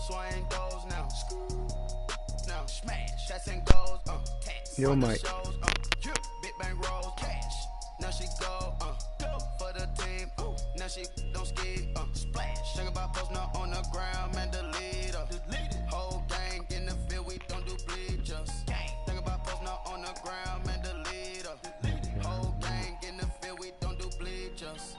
swing doors now. Now smash, shots and goals, tax. Yo, Mike. Big bang rolls, cash. Now she go for the team, now she don't ski, splash. Think about posting up on the ground, man, delete her. Whole gang in the field, we don't do bleachers. Think about posting up on the ground, man, delete her. Whole gang in the field, we don't do bleachers.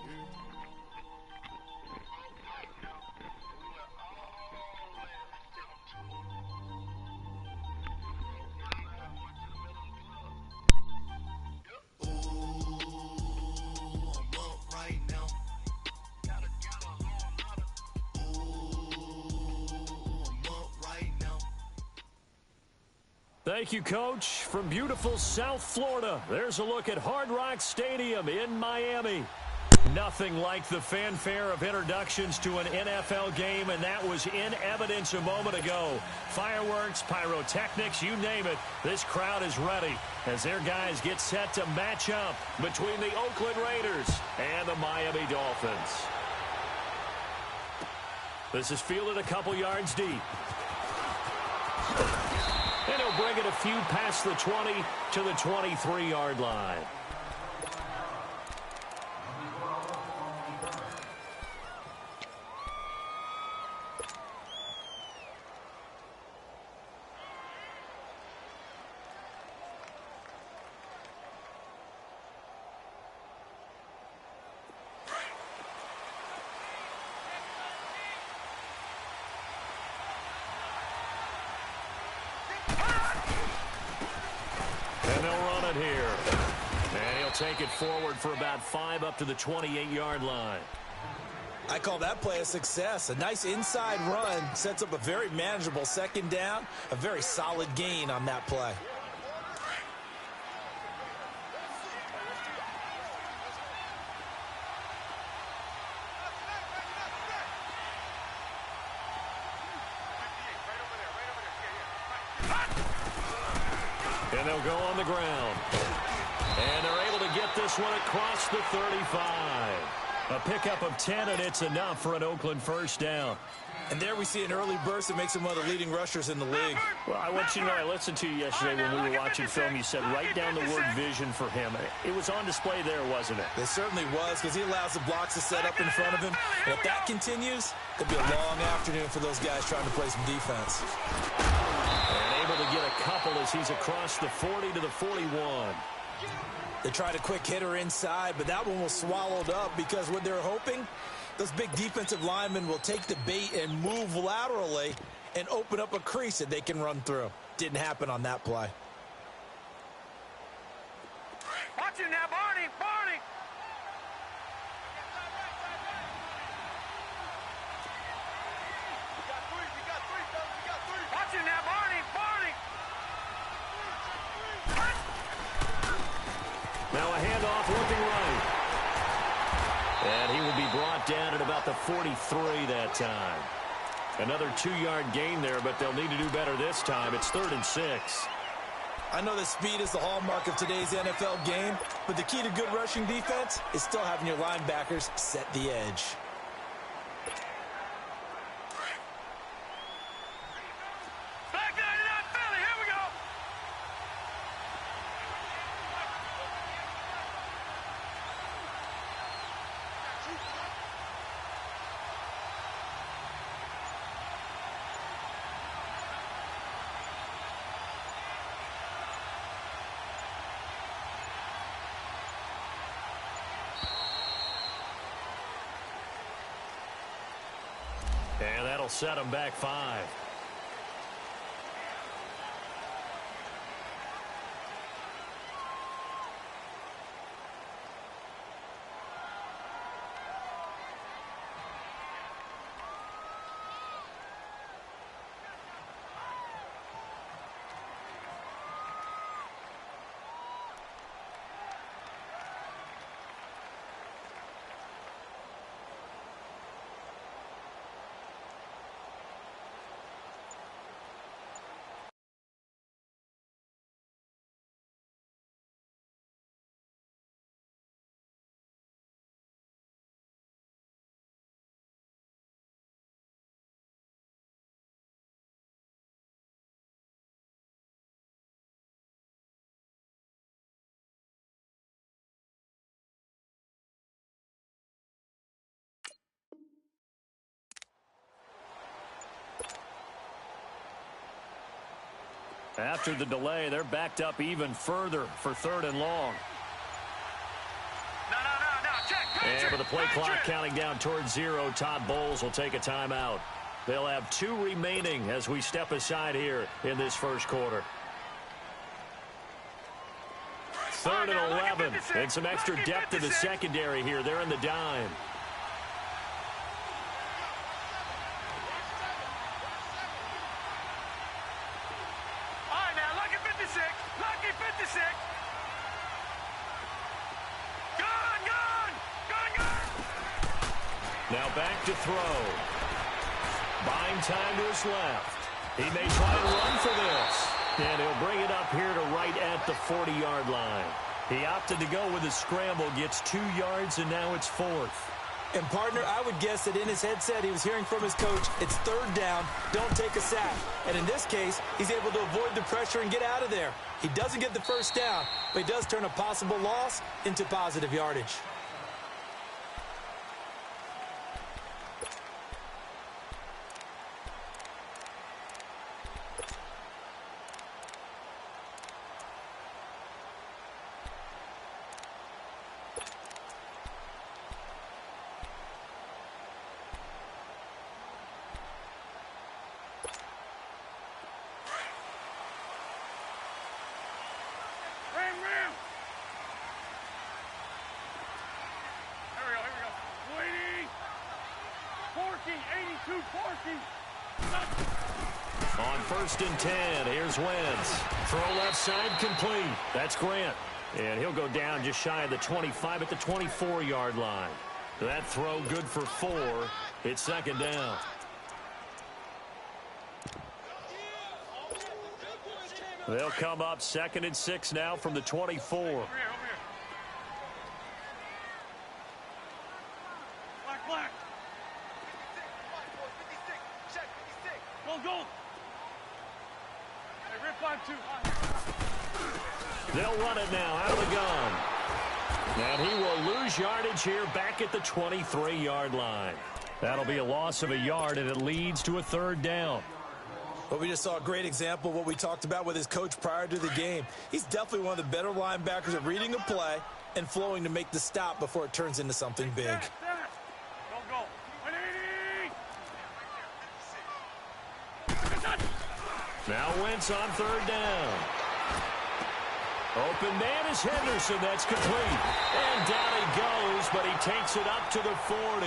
Thank you, Coach. From beautiful South Florida, there's a look at Hard Rock Stadium in Miami. Nothing like the fanfare of introductions to an NFL game, and that was in evidence a moment ago. Fireworks, pyrotechnics, you name it. This crowd is ready as their guys get set to match up between the Oakland Raiders and the Miami Dolphins. This is fielded a couple yards deep. And he'll bring it a few past the 20 to the 23-yard line. Take it forward for about 5 up to the 28-yard line. I call that play a success. A nice inside run sets up a very manageable second down. A very solid gain on that play. And they'll go on the ground. And they're able to get this one across the 35. A pickup of 10, and it's enough for an Oakland first down. And there we see an early burst that makes him one of the leading rushers in the league. Well, I want you to know, I listened to you yesterday when we were watching film. You said write down the word vision for him. It was on display there, wasn't it? It certainly was, because he allows the blocks to set up in front of him. And if that continues, it'll be a long afternoon for those guys trying to play some defense. And able to get a couple as he's across the 40 to the 41. They tried a quick hitter inside, but that one was swallowed up because what they're hoping, those big defensive linemen will take the bait and move laterally and open up a crease that they can run through. Didn't happen on that play. Watch him now, Barney! Barney! Watch him now, Barney! Barney! Now a handoff looking right. And he will be brought down at about the 43 that time. Another 2-yard gain there, but they'll need to do better this time. It's 3rd and 6. I know that speed is the hallmark of today's NFL game, but the key to good rushing defense is still having your linebackers set the edge. And that'll set him back 5. After the delay, they're backed up even further for 3rd and long. No, check. And with the play clock counting down towards 0, Todd Bowles will take a timeout. They'll have 2 remaining as we step aside here in this first quarter. 3rd and 11, and some extra depth to the secondary here. They're in the dime. All right, now, lucky 56. Lucky 56. Gun. Now back to throw. Buying time to his left. He may try and run for this. And he'll bring it up here to right at the 40-yard line. He opted to go with a scramble, gets 2 yards, and now it's 4th. And, partner, I would guess that in his headset he was hearing from his coach, it's 3rd down, don't take a sack. And in this case, he's able to avoid the pressure and get out of there. He doesn't get the first down, but he does turn a possible loss into positive yardage. Ram. Here we go. Waiting. Forky, 82, Forky. On 1st and 10, here's Wentz. Throw left side complete. That's Grant. And he'll go down just shy of the 25 at the 24-yard line. That throw good for 4. It's 2nd down. They'll come up 2nd and 6 now from the 24. Over here. Black. Go. Hey, rip 5-2. They'll run it now out of the gun. And he will lose yardage here back at the 23-yard line. That'll be a loss of a yard, and it leads to a 3rd down. But we just saw a great example of what we talked about with his coach prior to the game. He's definitely one of the better linebackers at reading a play and flowing to make the stop before it turns into something big. Don't go. 180. Now Wentz on 3rd down. Open man is Henderson. That's complete. And down he goes, but he takes it up to the 40.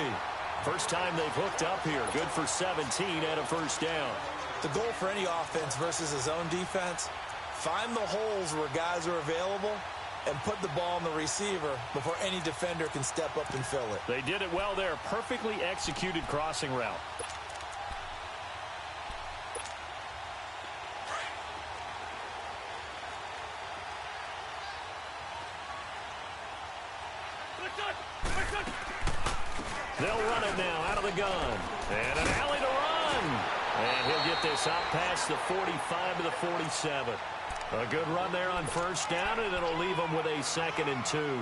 First time they've hooked up here. Good for 17 and a 1st down. The goal for any offense versus his own defense, find the holes where guys are available and put the ball on the receiver before any defender can step up and fill it. They did it well there. Perfectly executed crossing route. They'll run it now out of the gun. And an alley to run. And he'll get this out past the 45 to the 47. A good run there on 1st down, and it'll leave him with a 2nd and 2.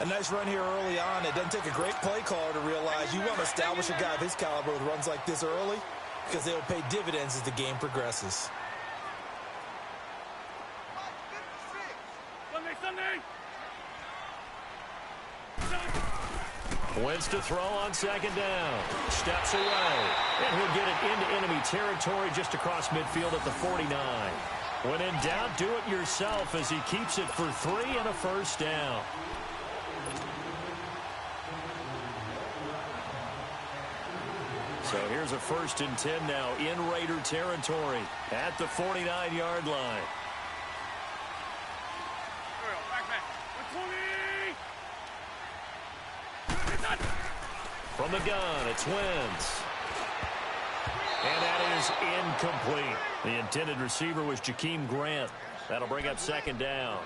A nice run here early on. It doesn't take a great play caller to realize you want to establish a guy of his caliber with runs like this early because they will pay dividends as the game progresses. Sunday. Wentz to throw on 2nd down. Steps away. And he'll get it into enemy territory just across midfield at the 49. When in doubt, do it yourself as he keeps it for 3 and a 1st down. So here's a 1st and 10 now in Raider territory at the 49-yard line. From the gun, it's Wentz. And that is incomplete. The intended receiver was Jakeem Grant. That'll bring up 2nd down.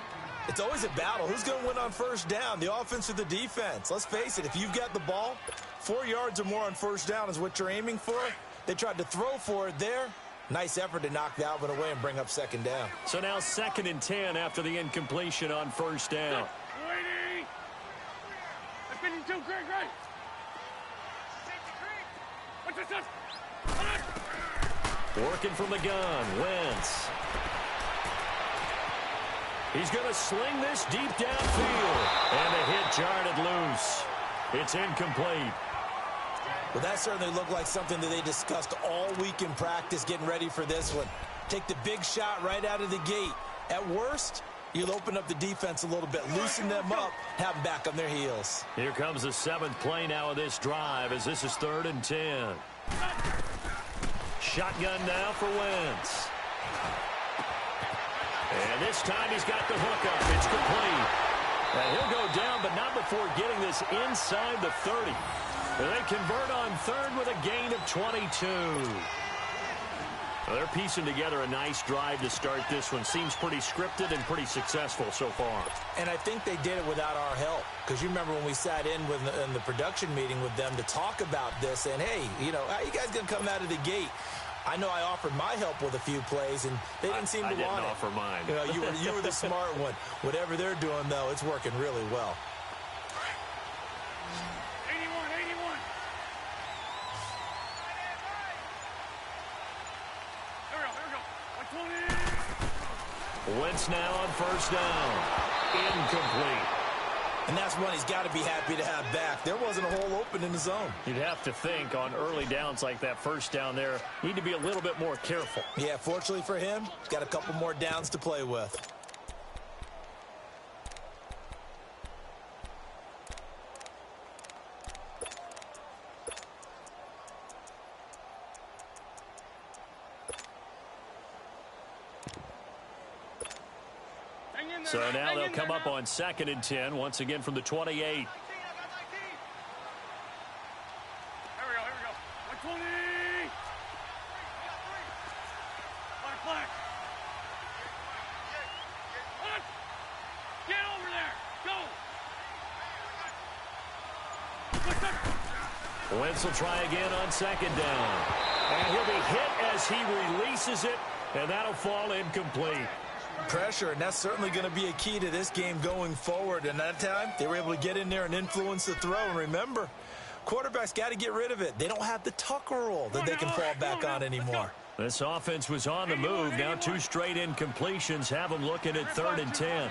It's always a battle. Who's going to win on 1st down, the offense or the defense? Let's face it, if you've got the ball, 4 yards or more on 1st down is what you're aiming for. They tried to throw for it there. Nice effort to knock that one away and bring up 2nd down. So now 2nd and 10 after the incompletion on 1st down. Waiting. 52, great. What's this? Working from the gun, Wentz. He's going to sling this deep downfield. And the hit jarred it loose. It's incomplete. Well, that certainly looked like something that they discussed all week in practice getting ready for this one. Take the big shot right out of the gate. At worst, you'll open up the defense a little bit, loosen them up, have them back on their heels. Here comes the 7th play now of this drive as this is 3rd and 10. Shotgun now for Wentz. And this time he's got the hookup. It's complete. And he'll go down, but not before getting this inside the 30. And they convert on 3rd with a gain of 22. Well, they're piecing together a nice drive to start this one. Seems pretty scripted and pretty successful so far. And I think they did it without our help. Because you remember when we sat in the production meeting with them to talk about this. And, hey, you know, how you guys going to come out of the gate? I know I offered my help with a few plays, and they didn't seem to want it. I didn't offer mine. You know, you were the smart one. Whatever they're doing, though, it's working really well. 81, 81. Here we go. 120. Wentz now on 1st down. Incomplete. And that's one he's got to be happy to have back. There wasn't a hole open in the zone. You'd have to think on early downs like that 1st down there, need to be a little bit more careful. Yeah, fortunately for him, he's got a couple more downs to play with. So now they'll come up on 2nd and 10, once again from the 28. Here we go. 120. Flag. Get over there. Go. Wentz will try again on 2nd down. And he'll be hit as he releases it, and that'll fall incomplete. Pressure, and that's certainly going to be a key to this game going forward. And that time, they were able to get in there and influence the throw. And remember, quarterbacks got to get rid of it. They don't have the tucker roll that they can fall back on anymore. This offense was on the move. Now 2 straight incompletions have them looking at 3rd and 10.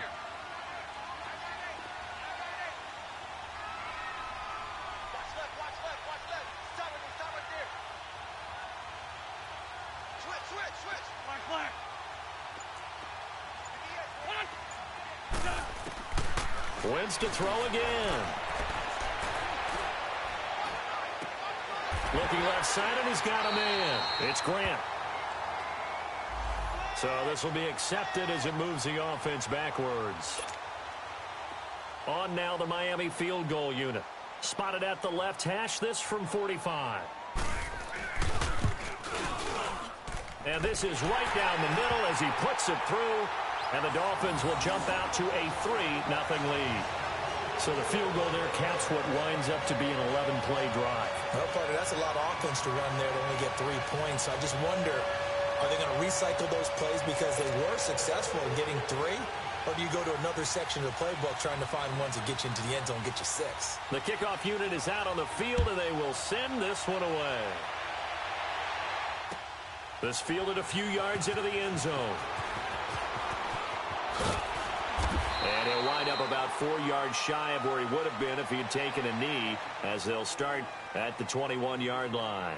Wentz to throw again. Looking left side, and he's got a man. It's Grant. So this will be accepted as it moves the offense backwards. On now the Miami field goal unit. Spotted at the left hash, this from 45. And this is right down the middle as he puts it through. And the Dolphins will jump out to a 3-0 lead. So the field goal there caps what winds up to be an 11-play drive. Well, partner, that's a lot of offense to run there to only get 3 points. So I just wonder, are they going to recycle those plays because they were successful in getting 3? Or do you go to another section of the playbook trying to find ones that get you into the end zone and get you 6? The kickoff unit is out on the field, and they will send this one away. This fielded a few yards into the end zone. And he'll wind up about 4 yards shy of where he would have been if he had taken a knee, as they'll start at the 21-yard line.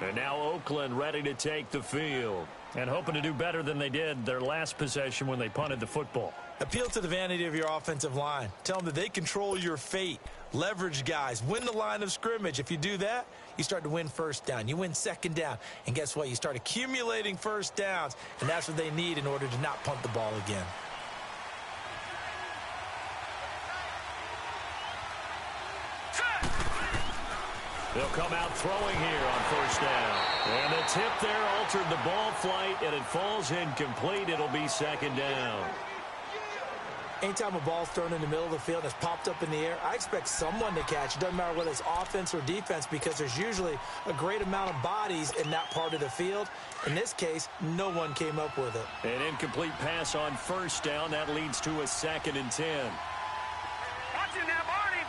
And now Oakland ready to take the field. And hoping to do better than they did their last possession when they punted the football. Appeal to the vanity of your offensive line. Tell them that they control your fate. Leverage guys. Win the line of scrimmage. If you do that, you start to win 1st down. You win 2nd down. And guess what? You start accumulating 1st downs. And that's what they need in order to not punt the ball again. They'll come out throwing here on 1st down. And the tip there altered the ball flight, and it falls incomplete. It'll be 2nd down. Anytime a ball's thrown in the middle of the field and it's popped up in the air, I expect someone to catch. It doesn't matter whether it's offense or defense, because there's usually a great amount of bodies in that part of the field. In this case, no one came up with it. An incomplete pass on 1st down. That leads to a 2nd and 10. Watch it now, Barney.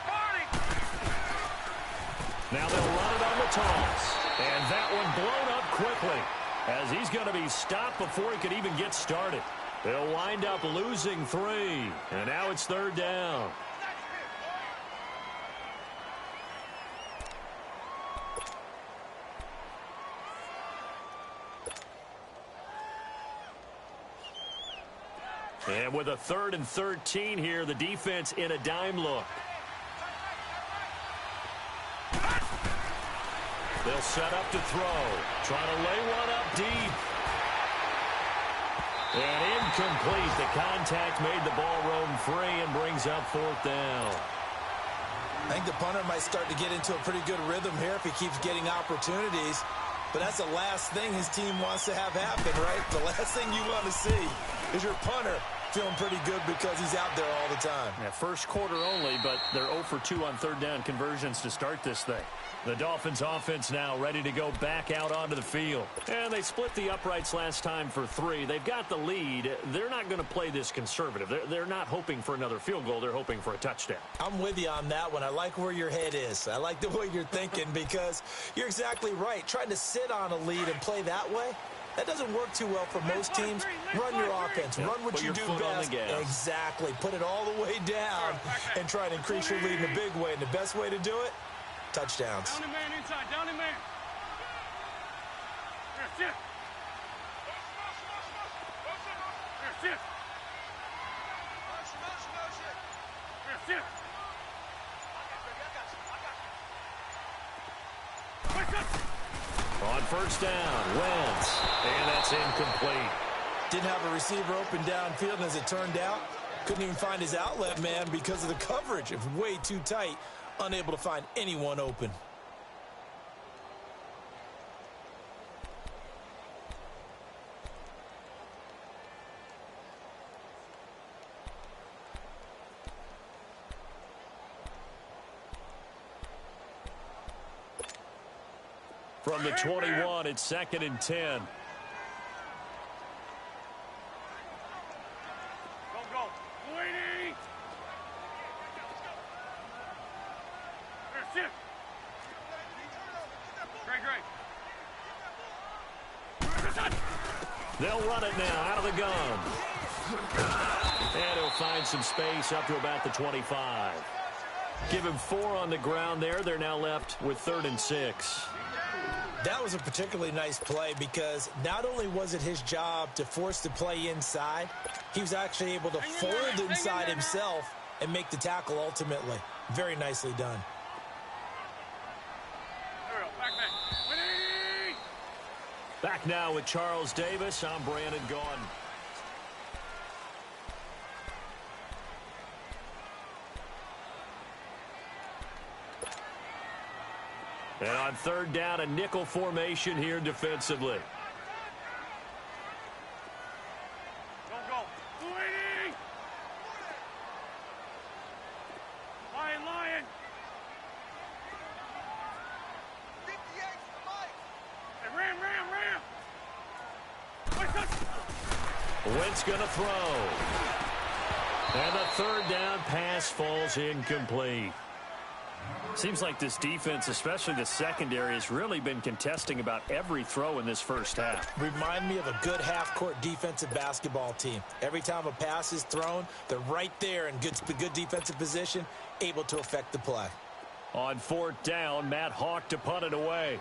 Now they'll run it on the toss. And that one blown up quickly as he's going to be stopped before he could even get started. They'll wind up losing 3. And now it's 3rd down. And with a 3rd and 13 here, the defense in a dime look. They'll set up to throw. Trying to lay one up deep. And incomplete. The contact made the ball roam free and brings up 4th down. I think the punter might start to get into a pretty good rhythm here if he keeps getting opportunities. But that's the last thing his team wants to have happen, right? The last thing you want to see is your punter feeling pretty good because he's out there all the time. Yeah, first quarter only, but they're 0 for 2 on 3rd down conversions to start this thing. The Dolphins offense now ready to go back out onto the field. And they split the uprights last time for 3. They've got the lead. They're not going to play this conservative. They're not hoping for another field goal. They're hoping for a touchdown. I'm with you on that one. I like where your head is. I like the way you're thinking because you're exactly right. Trying to sit on a lead and play that way, that doesn't work too well for most teams. Run your offense. Run what you do best. Exactly. Put it all the way down and try to increase your lead in a big way. And the best way to do it, touchdowns. Down the man inside. Down the man. Here, sit. Here, sit. Here, sit. On 1st down, Wentz. And that's incomplete. Didn't have a receiver open downfield, and as it turned out, couldn't even find his outlet man because of the coverage. It was way too tight. Unable to find anyone open. From the 21, it's 2nd and 10. Go. Waiting. Here, sit. Great. They'll run it now out of the gun. And he'll find some space up to about the 25. Give him 4 on the ground there. They're now left with 3rd and 6. That was a particularly nice play because not only was it his job to force the play inside, he was actually able to fold inside himself and make the tackle ultimately. Very nicely done. Back now with Charles Davis. I'm Brandon Gaudin. And on 3rd down, a nickel formation here defensively. Go. Waiting. Lion. Hey, ram. Wentz going to throw. And the 3rd down pass falls incomplete. Seems like this defense, especially the secondary, has really been contesting about every throw in this first half. Remind me of a good half-court defensive basketball team. Every time a pass is thrown, they're right there in good defensive position, able to affect the play. On 4th down, Matt Hawk to punt it away.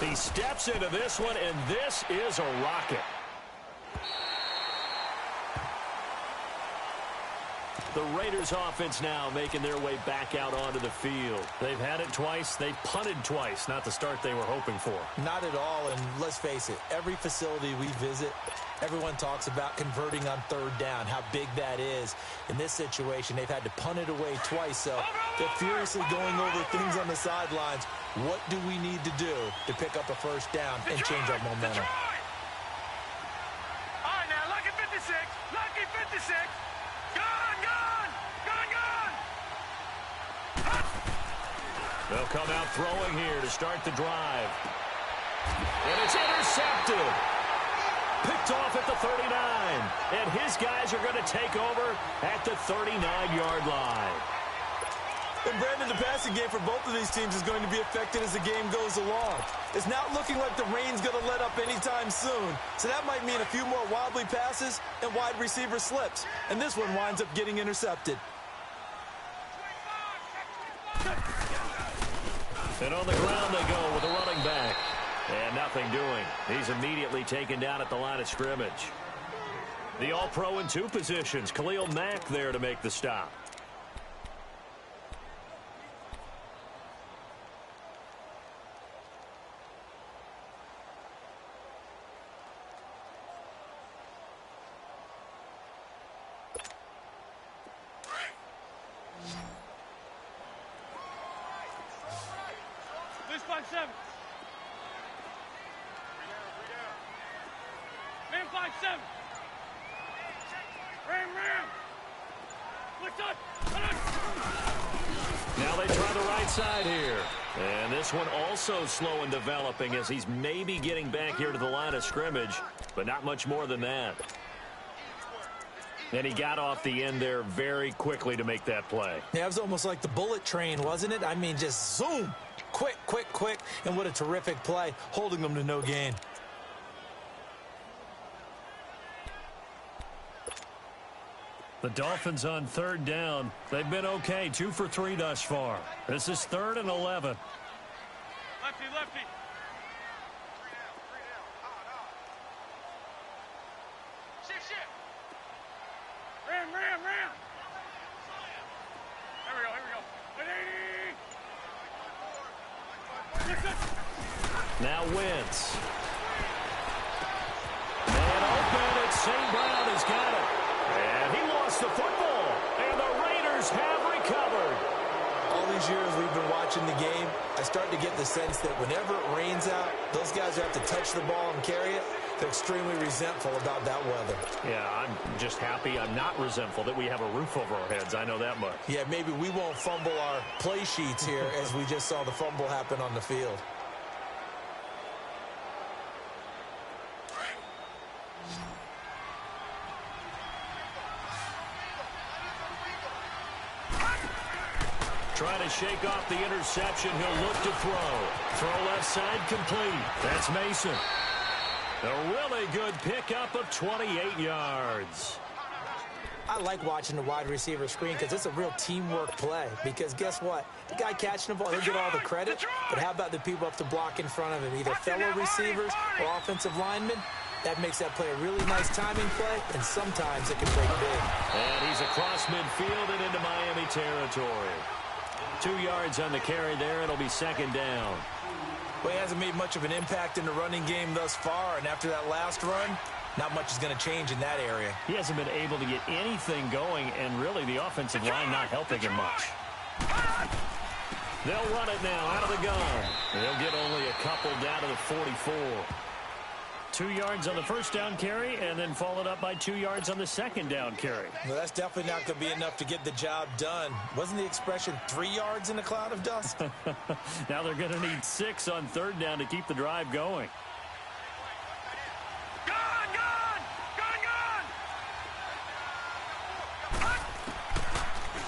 He steps into this one, and this is a rocket. The Raiders offense now making their way back out onto the field. They've had it twice. They've punted twice. Not the start they were hoping for. Not at all, and let's face it, every facility we visit, everyone talks about converting on 3rd down, how big that is. In this situation, they've had to punt it away twice, so they're furiously going over things on the sidelines. What do we need to do to pick up a 1st down and change our momentum? All right, now, lucky 56. Lucky 56. Gone. They'll come out throwing here to start the drive. And it's intercepted. Picked off at the 39. And his guys are going to take over at the 39-yard line. And Brandon, the passing game for both of these teams is going to be affected as the game goes along. It's not looking like the rain's going to let up anytime soon. So that might mean a few more wobbly passes and wide receiver slips. And this one winds up getting intercepted. And on the ground they go with a running back. And nothing doing. He's immediately taken down at the line of scrimmage. The All-Pro in 2 positions. Khalil Mack there to make the stop. This 5-7. Man 5-7. Ram. What's up? Now they try the right side here. And this one also slow in developing as he's maybe getting back here to the line of scrimmage, but not much more than that. And he got off the end there very quickly to make that play. Yeah, it was almost like the bullet train, wasn't it? I mean, just zoom. Quick. And what a terrific play, holding them to no gain. The Dolphins on 3rd down. They've been okay, 2 for 3 thus far. This is 3rd and 11. Lefty. Shift. Ram. Here we go. 180. Now Wentz. Man open, it's St. Brown has got it. And he lost the football. And the Raiders have recovered. All these years we've been watching the game, I start to get the sense that whenever it rains out, those guys who have to touch the ball and carry it, they're extremely resentful about that weather. Yeah, I'm just happy I'm not resentful that we have a roof over our heads. I know that much. Yeah, maybe we won't fumble our play sheets here as we just saw the fumble happen on the field. Trying to shake off the interception. He'll look to throw. Throw left side complete. That's Mason. A really good pickup of 28 yards. I like watching the wide receiver screen because it's a real teamwork play. Because guess what? The guy catching the ball, he'll get all the credit. But how about the people up to block in front of him? Either fellow receivers or offensive linemen. That makes that play a really nice timing play, and sometimes it can break big. And he's across midfield and into Miami territory. 2 yards on the carry there. It'll be 2nd down. Well, he hasn't made much of an impact in the running game thus far, and after that last run, not much is going to change in that area. He hasn't been able to get anything going, and really the offensive line not helping him much. They'll run it now out of the gun. They'll get only a couple down to the 44. 2 yards on the first down carry, and then followed up by 2 yards on the second down carry. Well, that's definitely not going to be enough to get the job done. Wasn't the expression 3 yards in a cloud of dust? Now they're going to need 6 on 3rd down to keep the drive going.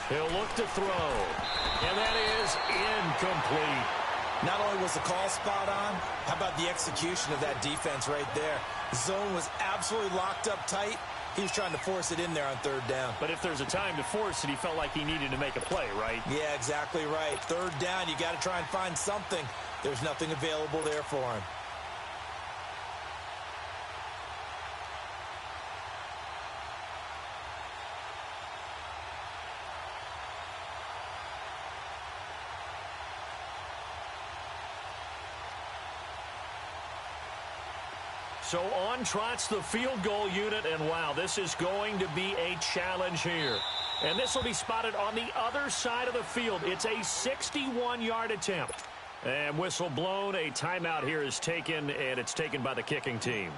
He'll look to throw, and that is incomplete. Not only was the call spot on, how about the execution of that defense right there? The zone was absolutely locked up tight. He was trying to force it in there on 3rd down. But if there's a time to force it, he felt like he needed to make a play, right? Yeah, exactly right. 3rd down, you got to try and find something. There's nothing available there for him. So on trots the field goal unit, and wow, this is going to be a challenge here. And this will be spotted on the other side of the field. It's a 61-yard attempt. And whistle blown, a timeout here is taken, and it's taken by the kicking team.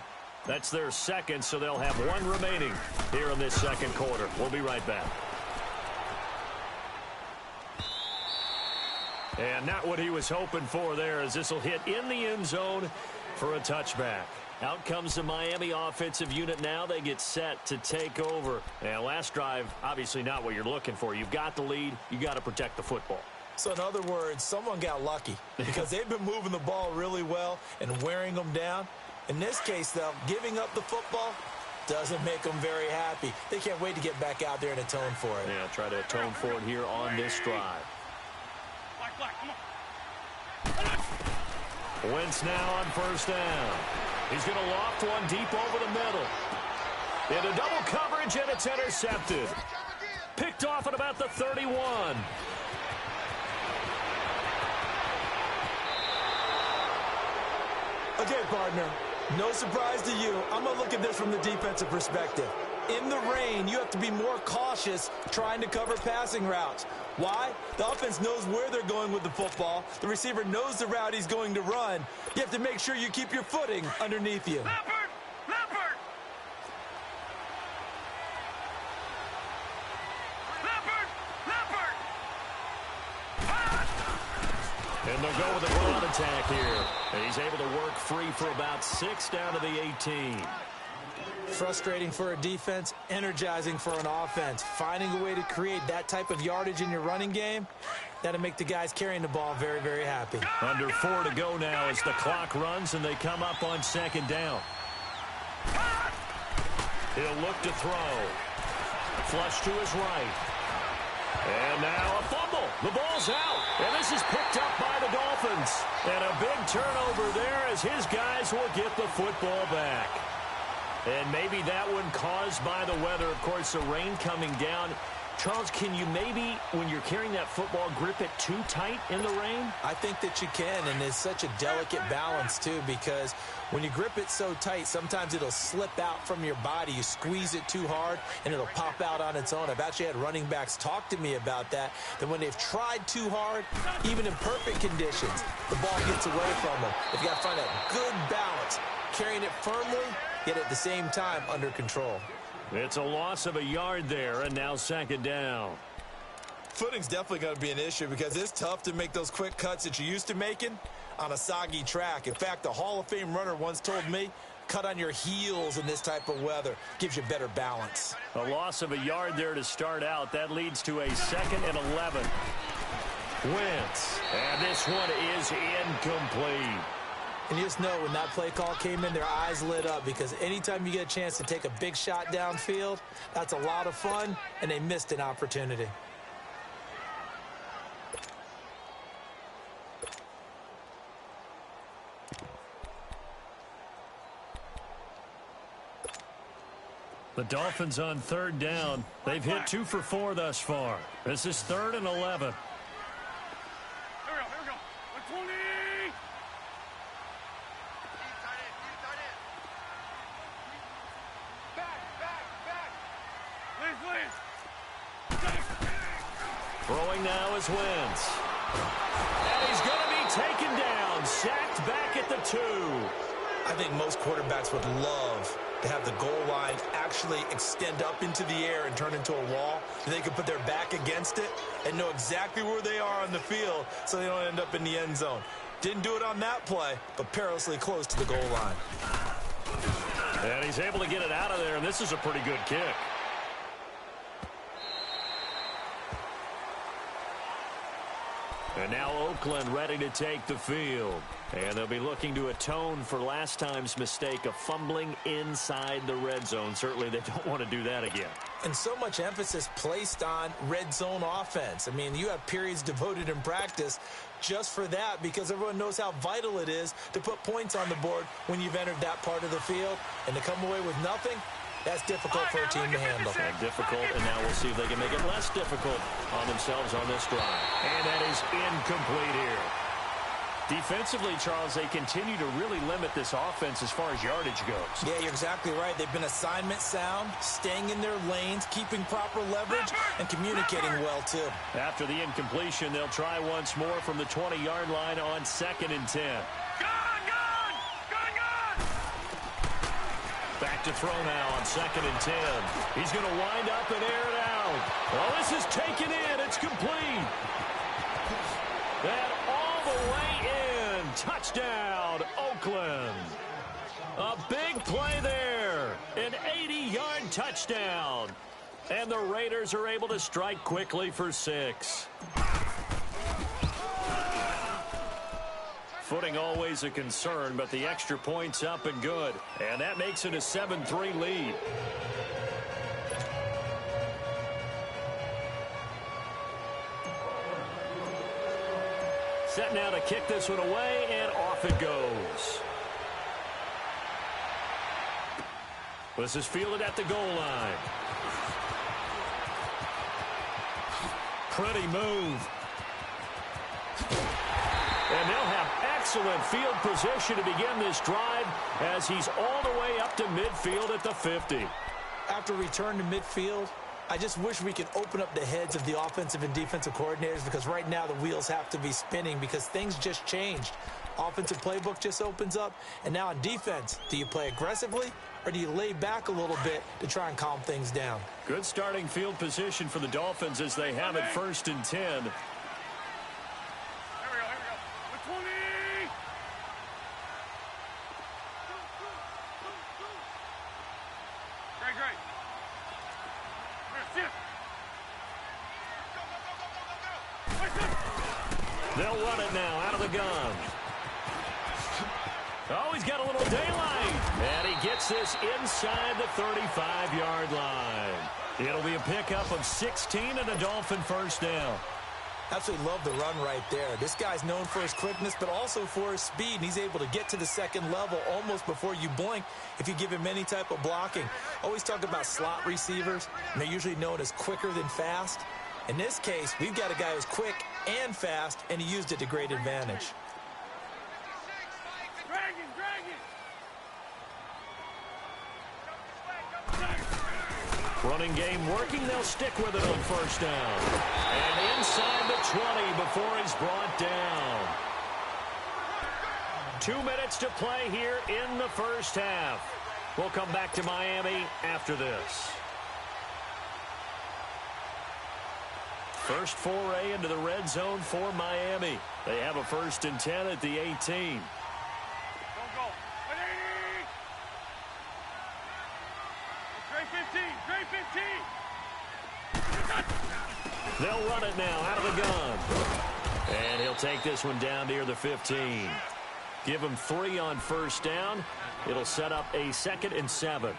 That's their second, so they'll have 1 remaining here in this 2nd quarter. We'll be right back. And not what he was hoping for there, as this will hit in the end zone for a touchback. Out comes the Miami offensive unit now. They get set to take over. And last drive, obviously not what you're looking for. You've got the lead. You got to protect the football. So in other words, someone got lucky because they've been moving the ball really well and wearing them down. In this case, though, giving up the football doesn't make them very happy. They can't wait to get back out there and atone for it. Yeah, try to atone for it here on this drive. Wentz now on first down. He's going to loft one deep over the middle. Into double coverage, and it's intercepted. Picked off at about the 31. Okay, partner, no surprise to you. I'm going to look at this from the defensive perspective. In the rain, you have to be more cautious trying to cover passing routes. Why? The offense knows where they're going with the football. The receiver knows the route he's going to run. You have to make sure you keep your footing underneath you. Leopard! Leopard! Leopard! Leopard! And they'll go with a ground attack here. And he's able to work free for about 6 down to the 18. Frustrating for a defense, energizing for an offense. Finding a way to create that type of yardage in your running game, that'll make the guys carrying the ball very, very happy. Under 4 to go now as the clock runs and they come up on second down. He'll look to throw. Flush to his right. And now a fumble. The ball's out. And this is picked up by the Dolphins. And a big turnover there as his guys will get the football back. And maybe that one caused by the weather. Of course, the rain coming down. Charles, can you maybe, when you're carrying that football, grip it too tight in the rain? I think that you can, and it's such a delicate balance, too, because when you grip it so tight, sometimes it'll slip out from your body. You squeeze it too hard, and it'll pop out on its own. I've actually had running backs talk to me about that when they've tried too hard, even in perfect conditions, the ball gets away from them. They've got to find a good balance, carrying it firmly, yet at the same time under control. It's a loss of a yard there, and now second down. Footing's definitely going to be an issue because it's tough to make those quick cuts that you're used to making on a soggy track. In fact, a Hall of Fame runner once told me, cut on your heels in this type of weather. Gives you better balance. A loss of a yard there to start out. That leads to a 2nd and 11. Wentz. And this one is incomplete. And you just know when that play call came in, their eyes lit up because anytime you get a chance to take a big shot downfield, that's a lot of fun, and they missed an opportunity. The Dolphins on third down. They've hit 2 for 4 thus far. This is 3rd and 11. Here we go. 120! Throwing now is Wentz. And he's going to be taken down, sacked back at the 2. I think most quarterbacks would love to have the goal line actually extend up into the air and turn into a wall, and they can put their back against it and know exactly where they are on the field so they don't end up in the end zone. Didn't do it on that play, but perilously close to the goal line. And he's able to get it out of there, and this is a pretty good kick. And now Oakland ready to take the field. And they'll be looking to atone for last time's mistake of fumbling inside the red zone. Certainly they don't want to do that again. And so much emphasis placed on red zone offense. I mean, you have periods devoted in practice just for that because everyone knows how vital it is to put points on the board when you've entered that part of the field. And to come away with nothing, that's difficult for a team to handle. Difficult, and now we'll see if they can make it less difficult on themselves on this drive. And that is incomplete here. Defensively, Charles, they continue to really limit this offense as far as yardage goes. Yeah, you're exactly right. They've been assignment sound, staying in their lanes, keeping proper leverage, and communicating well, too. After the incompletion, they'll try once more from the 20-yard line on 2nd and 10. Back to throw now on 2nd and 10. He's going to wind up and air it out. Well, this is taken in. It's complete. That all the way in. Touchdown, Oakland. A big play there. An 80-yard touchdown. And the Raiders are able to strike quickly for 6. Footing always a concern, but the extra point's up and good. And that makes it a 7-3 lead. Set now to kick this one away, and off it goes. This is fielded at the goal line. Pretty move. And they'll have excellent field position to begin this drive as he's all the way up to midfield at the 50. After return to midfield, I just wish we could open up the heads of the offensive and defensive coordinators, because right now the wheels have to be spinning because things just changed. Offensive playbook just opens up, and now on defense, do you play aggressively or do you lay back a little bit to try and calm things down? Good starting field position for the Dolphins as they have it 1st and 10. They'll run it now out of the gun. Oh, he's got a little daylight. And he gets this inside the 35-yard line. It'll be a pickup of 16 and a Dolphin first down. Absolutely love the run right there. This guy's known for his quickness, but also for his speed. And he's able to get to the second level almost before you blink if you give him any type of blocking. Always talk about slot receivers, and they're usually known as quicker than fast. In this case, we've got a guy who's quick and fast, and he used it to great advantage. Running game working. They'll stick with it on first down. And inside the 20 before he's brought down. 2 minutes to play here in the first half. We'll come back to Miami after this. First foray into the red zone for Miami. They have a 1st and 10 at the 18. They'll run it now out of the gun. And he'll take this one down near the 15. Give him 3 on first down. It'll set up a 2nd and 7.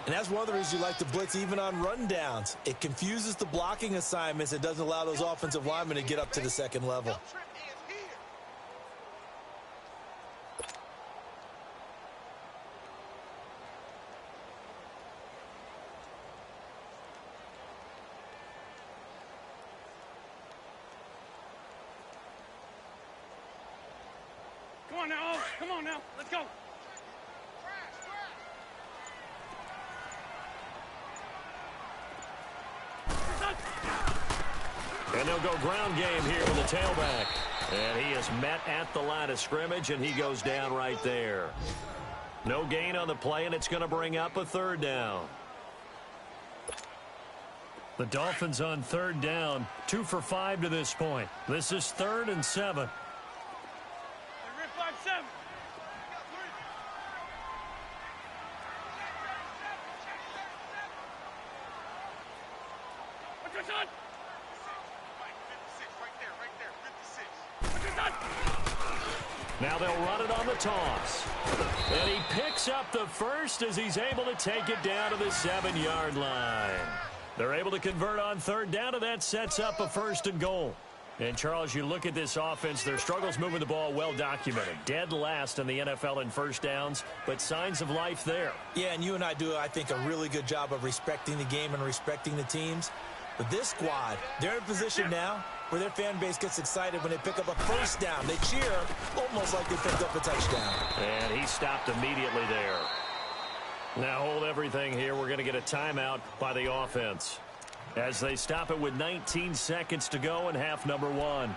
And that's one of the reasons you like to blitz even on rundowns. It confuses the blocking assignments. It doesn't allow those offensive linemen to get up to the second level. Come on now, let's go. And they'll go ground game here with the tailback. And he is met at the line of scrimmage, and he goes down right there. No gain on the play, and it's going to bring up a 3rd down. The Dolphins on 3rd down, 2 for 5 to this point. This is 3rd and 7. Now they'll run it on the toss. And he picks up the first as he's able to take it down to the 7-yard line. They're able to convert on 3rd down, and that sets up a 1st and goal. And, Charles, you look at this offense, their struggles moving the ball well documented. Dead last in the NFL in first downs, but signs of life there. Yeah, and you and I do, I think, a really good job of respecting the game and respecting the teams. But this squad, they're in a position now where their fan base gets excited when they pick up a first down. They cheer almost like they picked up a touchdown. And he stopped immediately there. Now hold everything here. We're going to get a timeout by the offense as they stop it with 19 seconds to go in half number 1.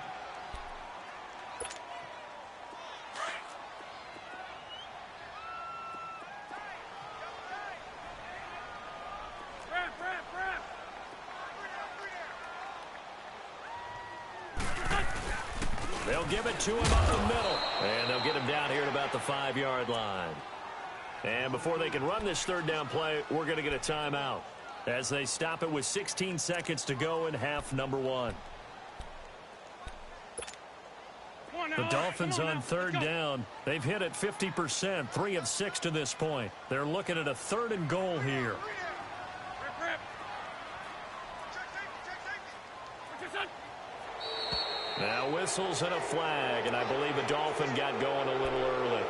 They'll give it to him up the middle. And they'll get him down here at about the 5-yard line. And before they can run this third down play, we're going to get a timeout as they stop it with 16 seconds to go in half number 1. The Dolphins on third down. They've hit it 50%, 3 of 6 to this point. They're looking at a 3rd and goal here. Now whistles and a flag, and I believe a Dolphin got going a little early.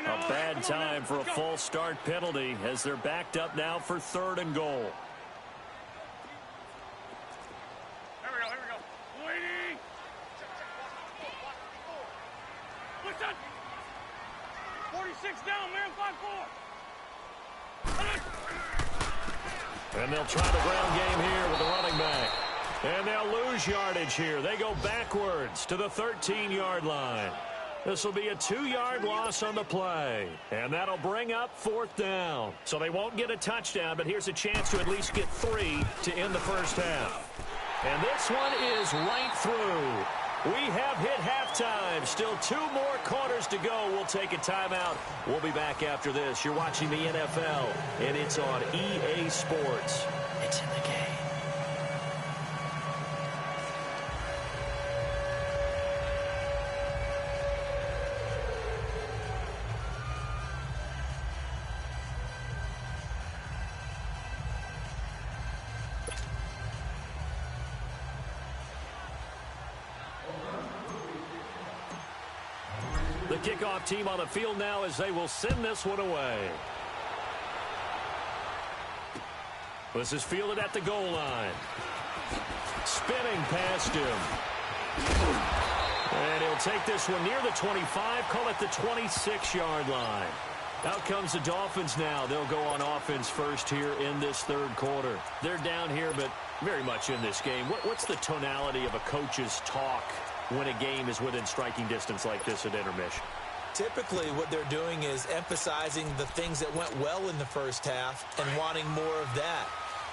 A bad time for a false start penalty as they're backed up now for 3rd and goal. Here we go. Waiting. Listen. 46 down, man. 5-4. And they'll try the ground game here with the running back. And they'll lose yardage here. They go backwards to the 13-yard line. This will be a 2-yard loss on the play. And that'll bring up 4th down. So they won't get a touchdown, but here's a chance to at least get 3 to end the first half. And this one is right through. We have hit halftime. Still 2 more quarters to go. We'll take a timeout. We'll be back after this. You're watching the NFL, and it's on EA Sports. It's in the game. The kickoff team on the field now as they will send this one away. This is fielded at the goal line. Spinning past him. And he'll take this one near the 25, call it the 26-yard line. Out comes the Dolphins now. They'll go on offense first here in this 3rd quarter. They're down here, but very much in this game. What's the tonality of a coach's talk when a game is within striking distance like this at intermission? Typically, what they're doing is emphasizing the things that went well in the first half and wanting more of that.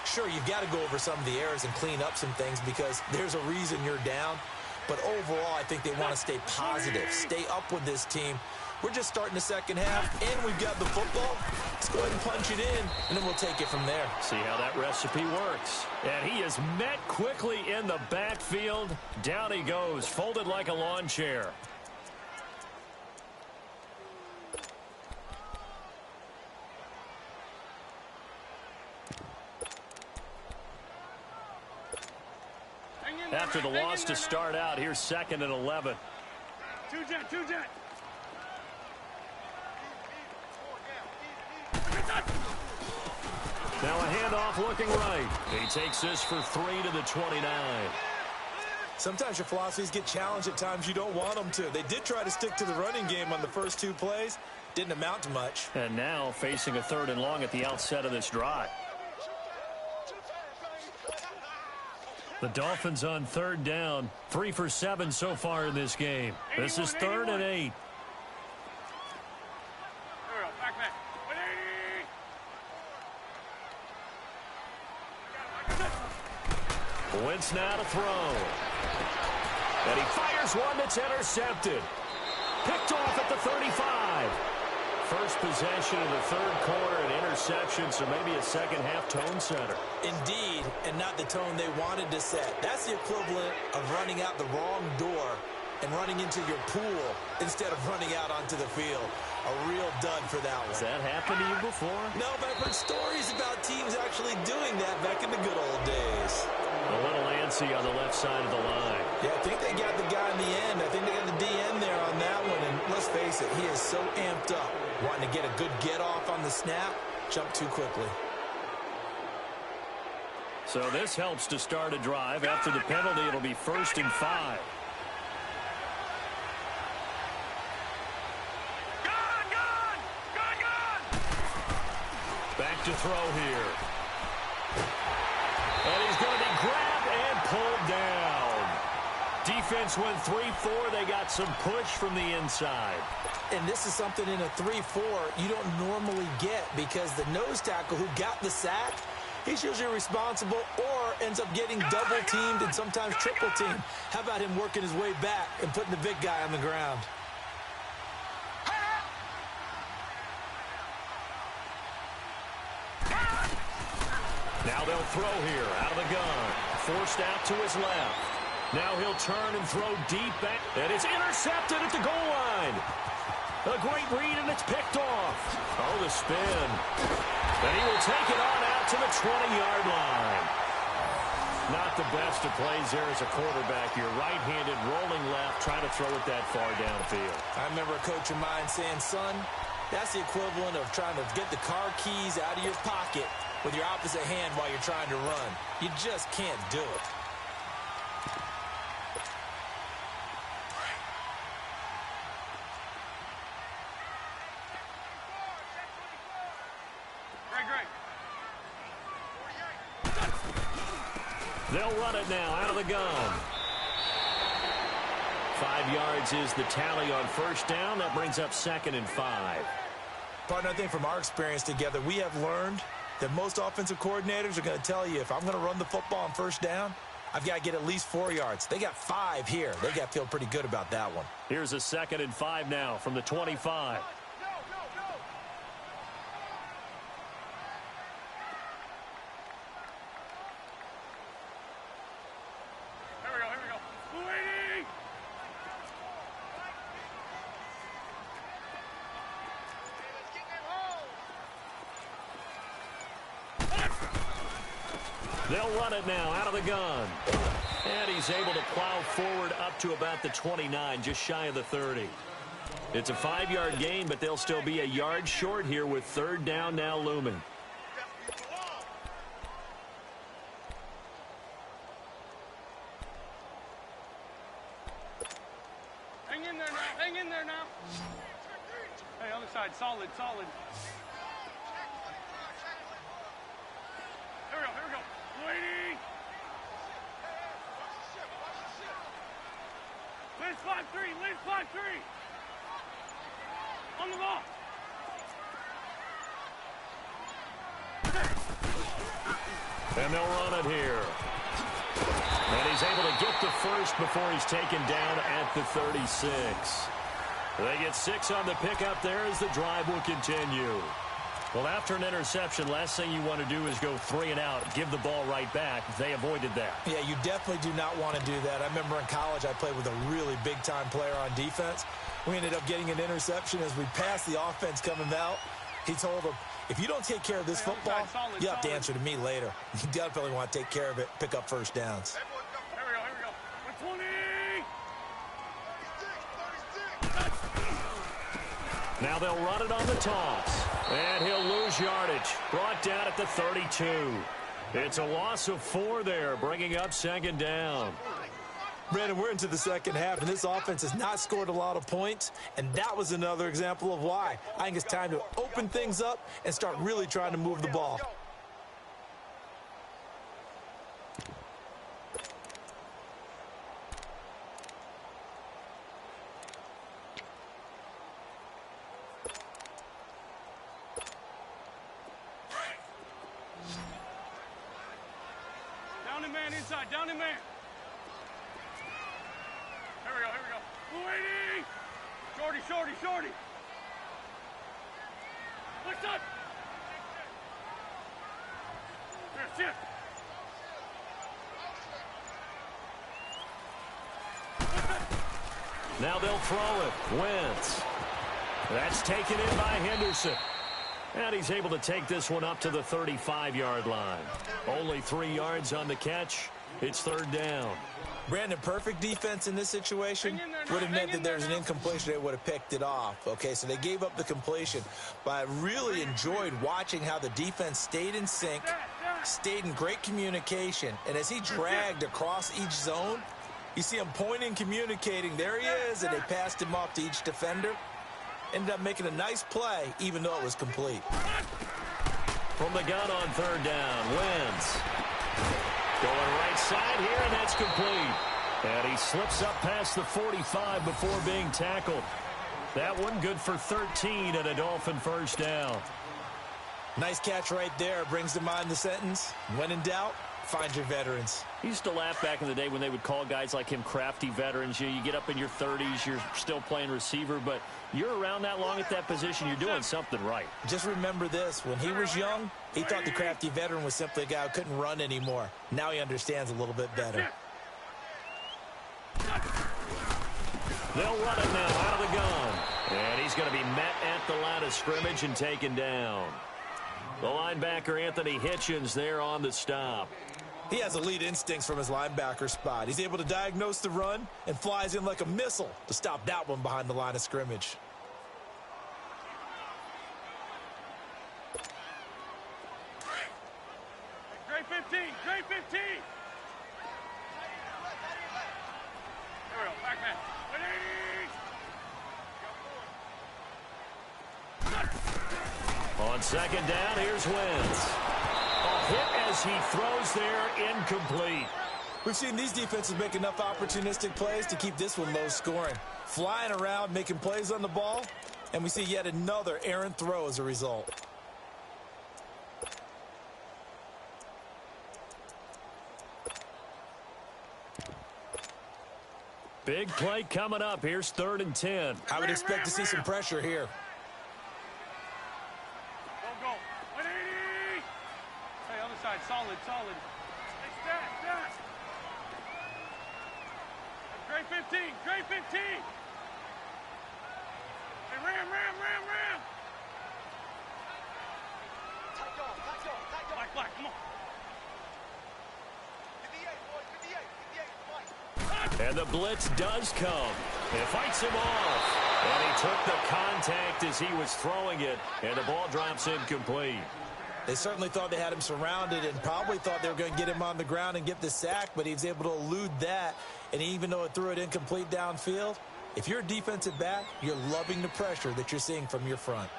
Sure, you've got to go over some of the errors and clean up some things because there's a reason you're down. But overall, I think they want to stay positive, stay up with this team. We're just starting the second half, and we've got the football. Let's go ahead and punch it in, and then we'll take it from there. See how that recipe works. And he is met quickly in the backfield. Down he goes, folded like a lawn chair. After the loss to start out, here's 2nd and 11. Two-jet. Now a handoff looking right. He takes this for 3 to the 29. Sometimes your philosophies get challenged at times you don't want them to. They did try to stick to the running game on the first 2 plays. Didn't amount to much. And now facing a 3rd and long at the outset of this drive. The Dolphins on 3rd down. 3 for 7 so far in this game. This is 3rd and 8. Wentz now to throw. And he fires one that's intercepted. Picked off at the 35. First possession of the 3rd quarter, an interception, so maybe a second-half tone setter. Indeed, and not the tone they wanted to set. That's the equivalent of running out the wrong door and running into your pool instead of running out onto the field. A real dud for that one. Has that happened to you before? No, but I've heard stories about teams actually doing that back in the good old days. A little antsy on the left side of the line. Yeah, I think they got the guy in the end. I think they got the DN there on that one. And let's face it, he is so amped up. Wanting to get a good get-off on the snap, jump too quickly. So this helps to start a drive. After the penalty, it'll be 1st and 5. Back to throw here. And he's going to be grabbed and pulled defense went 3-4. They got some push from the inside. And this is something in a 3-4 you don't normally get because the nose tackle who got the sack, he's usually responsible or ends up getting double-teamed and sometimes triple-teamed. How about him working his way back and putting the big guy on the ground? Now they'll throw here out of the gun. Forced out to his left. Now he'll turn and throw deep back. And it's intercepted at the goal line. A great read, and it's picked off. Oh, the spin. And he will take it on out to the 20-yard line. Not the best of plays there as a quarterback. You're right-handed, rolling left, trying to throw it that far downfield. I remember a coach of mine saying, son, that's the equivalent of trying to get the car keys out of your pocket with your opposite hand while you're trying to run. You just can't do it. They'll run it now out of the gun. 5 yards is the tally on first down. That brings up 2nd and 5. Partner, I think from our experience together, we have learned that most offensive coordinators are going to tell you if I'm going to run the football on first down, I've got to get at least 4 yards. They got 5 here. They got to feel pretty good about that one. Here's a 2nd and 5 now from the 25. They'll run it now out of the gun. And he's able to plow forward up to about the 29, just shy of the 30. It's a 5-yard gain, but they'll still be a yard short here with 3rd down now looming. Hang in there now. Hang in there now. Hey, other side. Solid, solid. Here we go. Here we go. Waiting. Liz 5-3. Liz 5-3. On the ball. And they'll run it here. And he's able to get the first before he's taken down at the 36. They get 6 on the pickup there as the drive will continue. Well, after an interception, last thing you want to do is go 3 and out, give the ball right back. They avoided that. Yeah, you definitely do not want to do that. I remember in college I played with a really big-time player on defense. We ended up getting an interception as we passed the offense coming out. He told him, if you don't take care of this football, you have to answer to me later. You definitely want to take care of it, pick up first downs. Here we go. Here we go. 120. Now they'll run it on the toss. And he'll lose yardage. Brought down at the 32. It's a loss of 4 there, bringing up 2nd down. Brandon, we're into the second half, and this offense has not scored a lot of points, and that was another example of why. I think it's time to open things up and start really trying to move the ball. Down and man inside. Down and man. Here we go. Here we go. Waiting. Shorty, shorty, shorty. What's up? Here, shift. Now they'll throw it. Wentz. That's taken in by Henderson. And he's able to take this one up to the 35-yard line. Only 3 yards on the catch. It's 3rd down. Brandon, perfect defense in this situation would have meant that there's an incompletion. They would have picked it off. Okay, so they gave up the completion. But I really enjoyed watching how the defense stayed in sync, stayed in great communication. And as he dragged across each zone, you see him pointing, communicating. There he is, and they passed him off to each defender. Ended up making a nice play, even though it was complete. From the gun on 3rd down, Wentz. Going right side here, and that's complete. And he slips up past the 45 before being tackled. That one good for 13 and a Dolphin first down. Nice catch right there. Brings to mind the sentence, when in doubt, find your veterans. He used to laugh back in the day when they would call guys like him crafty veterans. You get up in your 30s, you're still playing receiver, but you're around that long at that position, you're doing something right. Just remember this. When he was young, he thought the crafty veteran was simply a guy who couldn't run anymore. Now he understands a little bit better. They'll run it now out of the gun. And he's going to be met at the line of scrimmage and taken down. The linebacker, Anthony Hitchens, there on the stop. He has elite instincts from his linebacker spot. He's able to diagnose the run and flies in like a missile to stop that one behind the line of scrimmage. Grade 15, grade 15. There we go, back man. On second down, here's Wentz. A hit as he throws there, incomplete. We've seen these defenses make enough opportunistic plays to keep this one low scoring. Flying around, making plays on the ball, and we see yet another errant throw as a result. Big play coming up. Here's 3rd and 10. I would expect to see some pressure here. Go. 180. Hey, other side, solid. Hey, stat. Grade 15, grade 15. Hey, ram. Black, come on. And the blitz does come. It fights him off. And he took the contact as he was throwing it. And the ball drops incomplete. They certainly thought they had him surrounded and probably thought they were going to get him on the ground and get the sack, but he was able to elude that. And even though it threw it incomplete downfield, if you're a defensive back, you're loving the pressure that you're seeing from your front.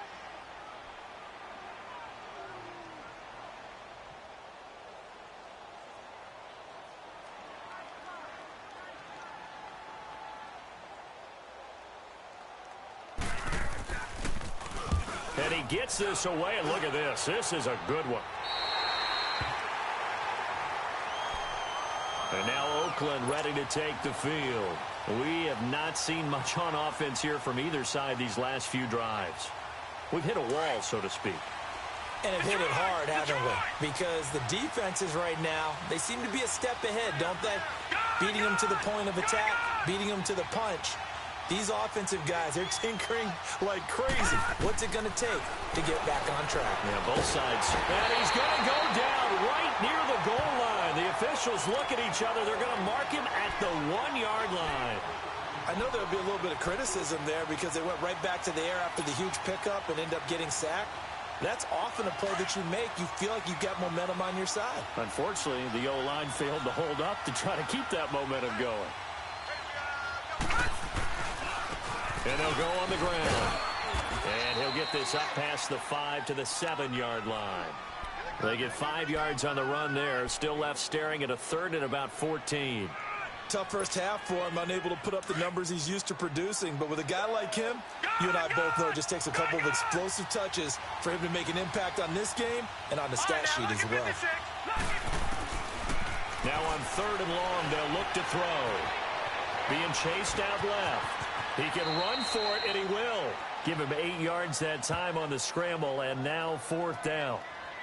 And he gets this away, and look at this. This is a good one. And now Oakland ready to take the field. We have not seen much on offense here from either side these last few drives. We've hit a wall, so to speak. And have hit it hard, haven't we? Because the defenses right now, they seem to be a step ahead, don't they? Beating them to the point of attack, beating them to the punch. These offensive guys, they're tinkering like crazy. What's it going to take to get back on track? Yeah, both sides. And he's going to go down right near the goal line. The officials look at each other. They're going to mark him at the 1-yard line. I know there'll be a little bit of criticism there because they went right back to the air after the huge pickup and end up getting sacked. That's often a play that you make. You feel like you've got momentum on your side. Unfortunately, the O-line failed to hold up to try to keep that momentum going. And they'll go on the ground. And he'll get this up past the 5 to the 7-yard line. They get 5 yards on the run there. Still left staring at a 3rd and about 14. Tough first half for him, unable to put up the numbers he's used to producing. But with a guy like him, you and I both know it just takes a couple of explosive touches for him to make an impact on this game and on the stat sheet as well. Now on 3rd and long, they'll look to throw. Being chased out left. He can run for it, and he will. Give him 8 yards that time on the scramble, and now 4th down.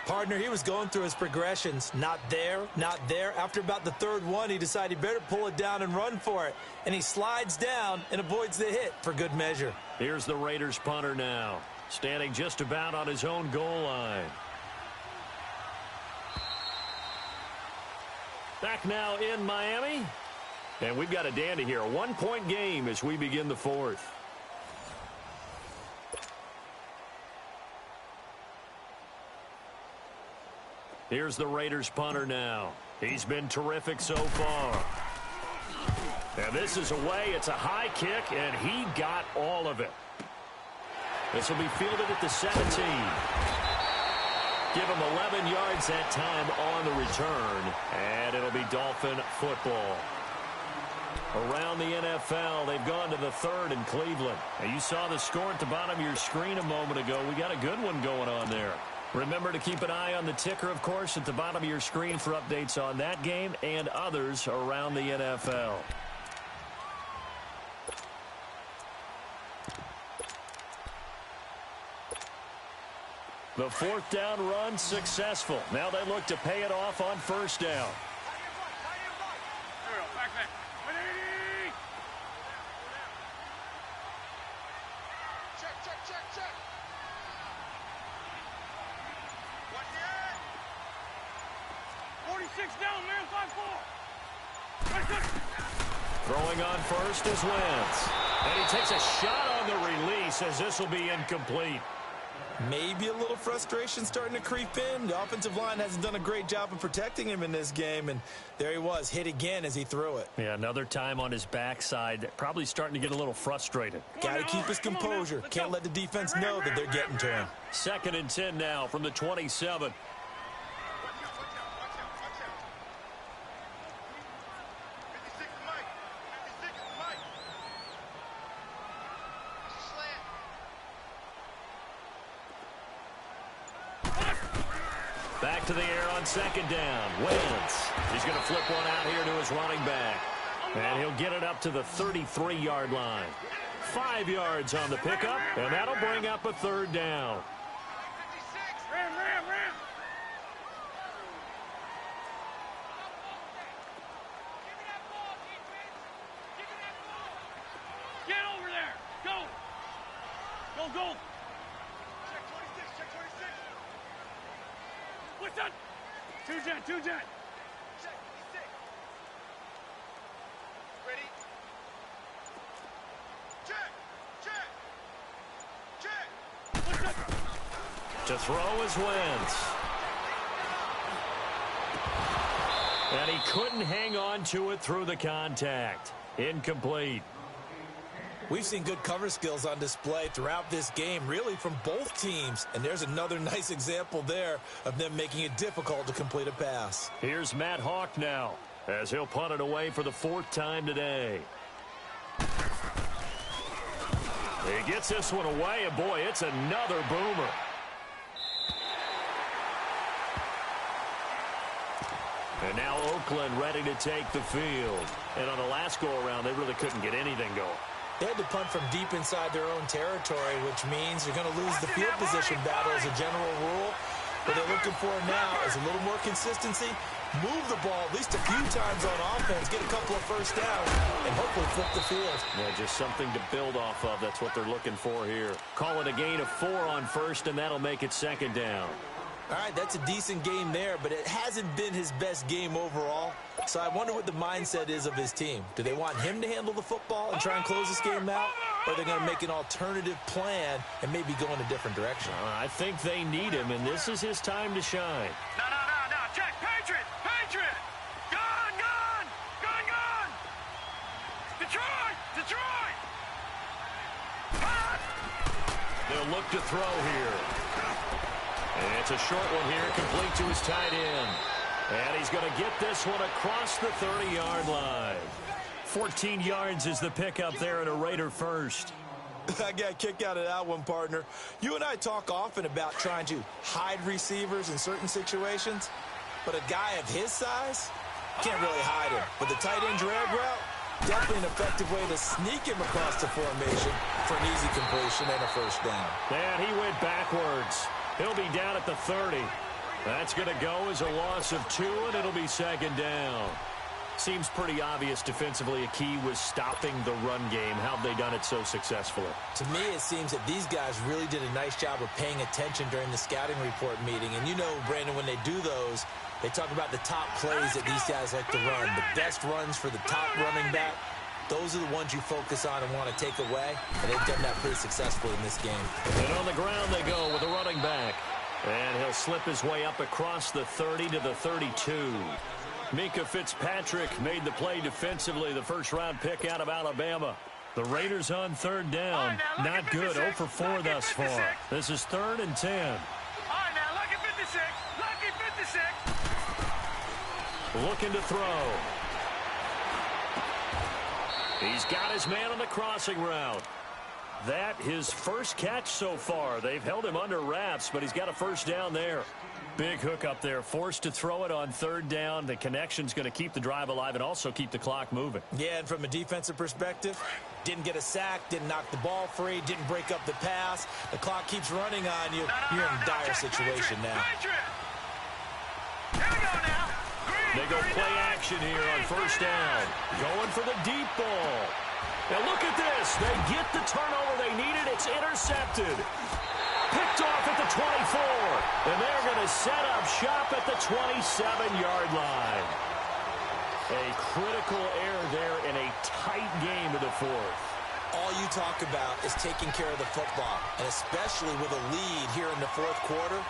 Partner, he was going through his progressions. Not there, not there. After about the 3rd one, he decided he better pull it down and run for it. And he slides down and avoids the hit for good measure. Here's the Raiders punter now, standing just about on his own goal line. Back now in Miami. And we've got a dandy here. A 1-point game as we begin the 4th. Here's the Raiders punter now. He's been terrific so far. And this is away. It's a high kick, and he got all of it. This will be fielded at the 17. Give him 11 yards that time on the return, and it'll be Dolphin football. Around the NFL, they've gone to the third in Cleveland. And you saw the score at the bottom of your screen a moment ago. We got a good one going on there. Remember to keep an eye on the ticker, of course, at the bottom of your screen for updates on that game and others around the NFL. The fourth down run successful. Now they look to pay it off on first down. Throwing on first is Wentz. And he takes a shot on the release as this will be incomplete. Maybe a little frustration starting to creep in. The offensive line hasn't done a great job of protecting him in this game, and there he was, hit again as he threw it. Yeah, another time on his backside, probably starting to get a little frustrated. Got to keep his composure. Can't let the defense know that they're getting to him. 2nd and 10 now from the 27. Back to the air on 2nd down. Wentz. He's going to flip one out here to his running back. And he'll get it up to the 33-yard line. 5 yards on the pickup, and that'll bring up a 3rd down. Ram. Get over there. Go. Check 26. Listen. 2 jet. Check 26. Ready? Check. To throw is Wentz. And he couldn't hang on to it through the contact. Incomplete. We've seen good cover skills on display throughout this game, really from both teams. And there's another nice example there of them making it difficult to complete a pass. Here's Matt Hawk now, as he'll punt it away for the 4th time today. He gets this one away, and boy, it's another boomer. And now Oakland ready to take the field. And on the last go-around, they really couldn't get anything going. They had to punt from deep inside their own territory, which means you're going to lose the field position battle as a general rule. What they're looking for now is a little more consistency, move the ball at least a few times on offense, get a couple of first downs, and hopefully flip the field. Yeah, just something to build off of. That's what they're looking for here. Call it a gain of 4 on first, and that'll make it 2nd down. All right, that's a decent game there, but it hasn't been his best game overall. So I wonder what the mindset is of his team. Do they want him to handle the football and try and close this game out? Or are they going to make an alternative plan and maybe go in a different direction? I think they need him, and this is his time to shine. No. Check. Patriot. Gun. Detroit. They'll look to throw here. And it's a short one here, complete to his tight end. And he's going to get this one across the 30-yard line. 14 yards is the pickup there and a Raider first. I got a kick out of that one, partner. You and I talk often about trying to hide receivers in certain situations, but a guy of his size can't really hide him. But the tight end drag route, definitely an effective way to sneak him across the formation for an easy completion and a first down. And he went backwards. He'll be down at the 30. That's going to go as a loss of 2, and it'll be 2nd down. Seems pretty obvious defensively a key was stopping the run game. How have they done it so successfully? To me, it seems that these guys really did a nice job of paying attention during the scouting report meeting. And you know, Brandon, when they do those, they talk about the top plays that these guys like to run. The best runs for the top running back, those are the ones you focus on and want to take away. And they've done that pretty successfully in this game. And on the ground they go with a running back. And he'll slip his way up across the 30 to the 32. Mika Fitzpatrick made the play defensively, the first-round pick out of Alabama. The Raiders on 3rd down. Not good, 0 for 4 thus far. This is 3rd and 10. All right, now, lucky 56. Lucky 56. Looking to throw. He's got his man on the crossing route. That his first catch so far. They've held him under wraps, but he's got a first down there. Big hook up there, forced to throw it on third down. The connection's going to keep the drive alive and also keep the clock moving. Yeah, and from a defensive perspective, didn't get a sack, didn't knock the ball free, didn't break up the pass. The clock keeps running on you. You're in a dire situation now. They go play action here on first down. Going for the deep ball. Now look at this. They get the turnover they needed. It's intercepted. Picked off at the 24. And they're going to set up shop at the 27-yard line. A critical error there in a tight game of the fourth. All you talk about is taking care of the football, and especially with a lead here in the fourth quarter.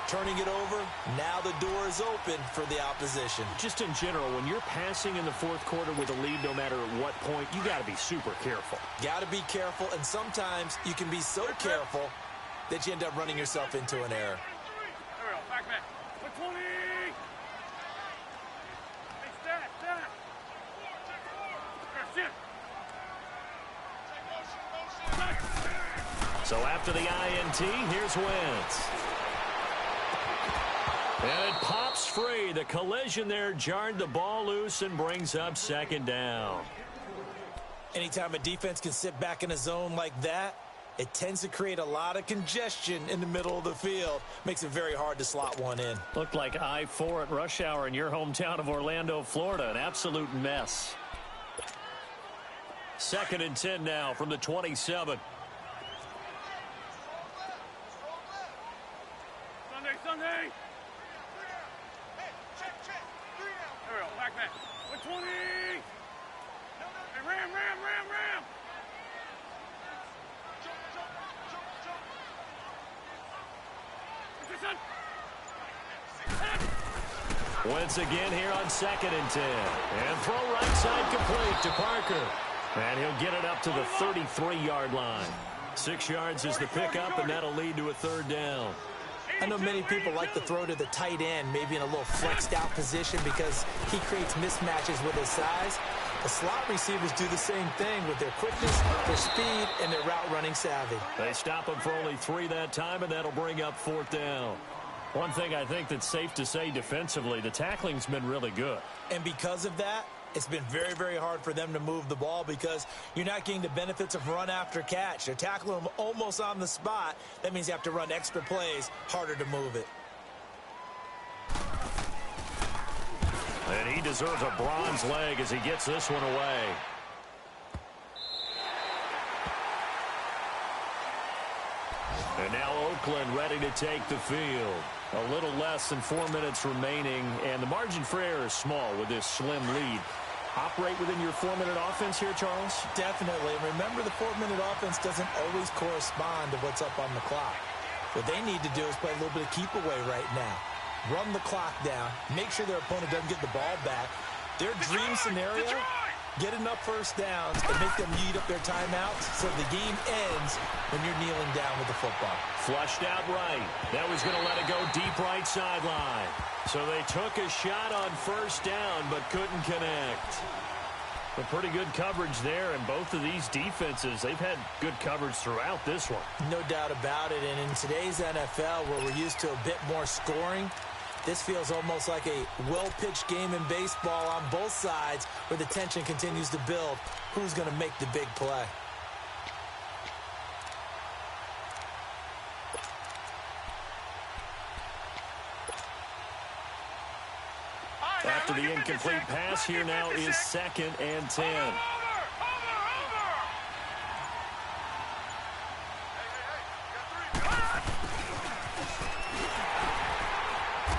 Turning it over, now the door is open for the opposition. Just in general, when you're passing in the fourth quarter with a lead, no matter at what point, you got to be super careful. Got to be careful, and sometimes you can be so careful that you end up running yourself into an error. There we go. Back. 20. Hey, stat. So after the INT, here's Wentz. And it pops free. The collision there jarred the ball loose and brings up second down. Anytime a defense can sit back in a zone like that, it tends to create a lot of congestion in the middle of the field. Makes it very hard to slot one in. Looked like I-4 at rush hour in your hometown of Orlando, Florida. An absolute mess. 2nd and 10 now from the 27. Sunday. There we go. Back. 20. Hey, ram. Wentz again here on 2nd and 10. And throw right side complete to Parker. And he'll get it up to the 33-yard line. 6 yards is the pickup, and that'll lead to a third down. I know many people like to throw to the tight end, maybe in a little flexed out position because he creates mismatches with his size. The slot receivers do the same thing with their quickness, their speed, and their route running savvy. They stop him for only 3 that time, and that'll bring up 4th down. One thing I think that's safe to say defensively, the tackling's been really good. And because of that, it's been very, very hard for them to move the ball because you're not getting the benefits of run after catch. They're tackling them almost on the spot. That means you have to run extra plays, harder to move it. And he deserves a bronze leg as he gets this one away. And now Oakland ready to take the field. A little less than 4 minutes remaining, and the margin for error is small with this slim lead. Operate within your 4-minute offense here, Charles? Definitely. Remember, the 4-minute offense doesn't always correspond to what's up on the clock. What they need to do is play a little bit of keep away right now. Run the clock down. Make sure their opponent doesn't get the ball back. Their dream scenario, get enough first downs and make them eat up their timeouts so the game ends when you're kneeling down with the football. Flushed out right. That was going to let it go deep right sideline. So they took a shot on first down but couldn't connect. A pretty good coverage there, and both of these defenses, they've had good coverage throughout this one. No doubt about it, and in today's NFL where we're used to a bit more scoring, this feels almost like a well-pitched game in baseball on both sides where the tension continues to build. Who's going to make the big play? After the incomplete pass, here now is 2nd and 10.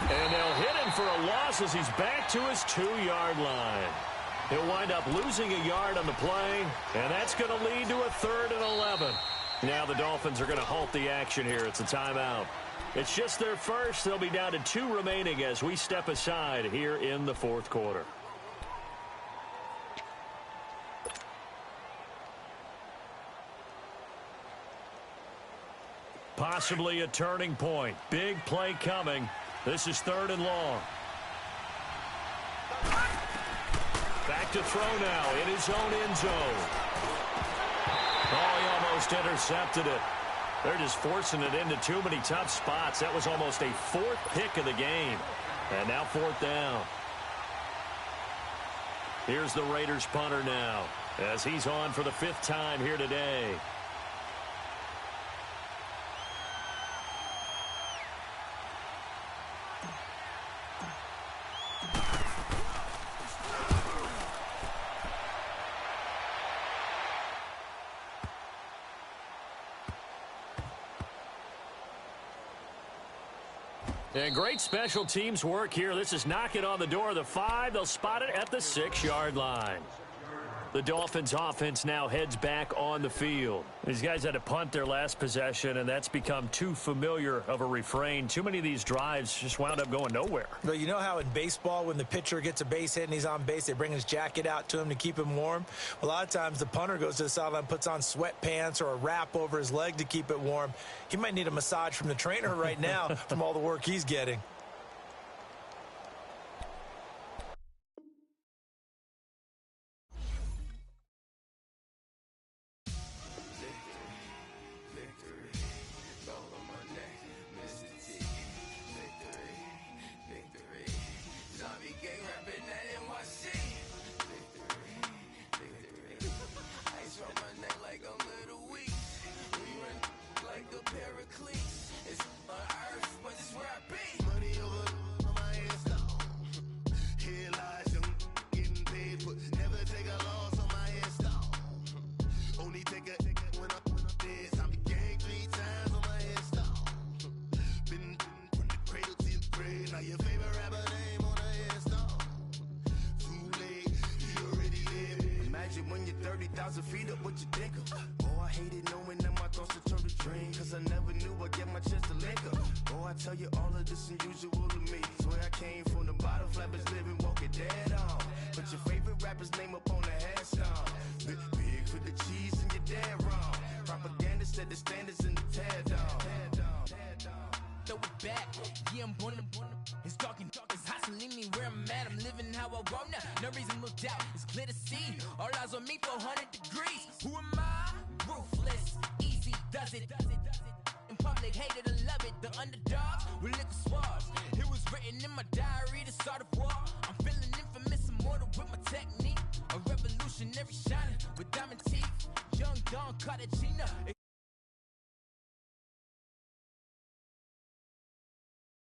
And they'll hit him for a loss as he's back to his 2-yard line. He'll wind up losing a yard on the play, and that's going to lead to a 3rd and 11. Now the Dolphins are going to halt the action here. It's a timeout. It's just their first. They'll be down to 2 remaining as we step aside here in the 4th quarter. Possibly a turning point. Big play coming. This is 3rd and long. Back to throw now in his own end zone. Oh, he almost intercepted it. They're just forcing it into too many tough spots. That was almost a fourth pick of the game. And now fourth down. Here's the Raiders punter now as he's on for the fifth time here today. And great special teams work here. This is knocking on the door of the 5. They'll spot it at the 6-yard line. The Dolphins offense now heads back on the field. These guys had to punt their last possession, and that's become too familiar of a refrain. Too many of these drives just wound up going nowhere. But you know how in baseball, when the pitcher gets a base hit and he's on base, they bring his jacket out to him to keep him warm? A lot of times the punter goes to the sideline, puts on sweatpants or a wrap over his leg to keep it warm. He might need a massage from the trainer right now from all the work he's getting. When you're 30,000 feet up, what you think of? Oh, I hated knowing that my thoughts would turn to dream, cause I never knew I'd get my chance to link up. Oh, I tell you all of this unusual to me. Swear I came from the bottom, flappers living, walking dead on. Put your favorite rapper's name up on the headstone. Big for the cheese and you're dead wrong. Propaganda set the standards in the tear down. Throw it back, yeah, I'm born to it's talking, it's hustling me where I'm at. I'm living how I want now. No reason to look out, it's clear to see. All eyes on me for 100 degrees. Who am I? Ruthless, easy, does it. In public, hated and love it. The underdogs with liquor swabs. It was written in my diary to start a war. I'm feeling infamous, immortal with my technique. A revolutionary shining with diamond teeth. Young Don Cartagena.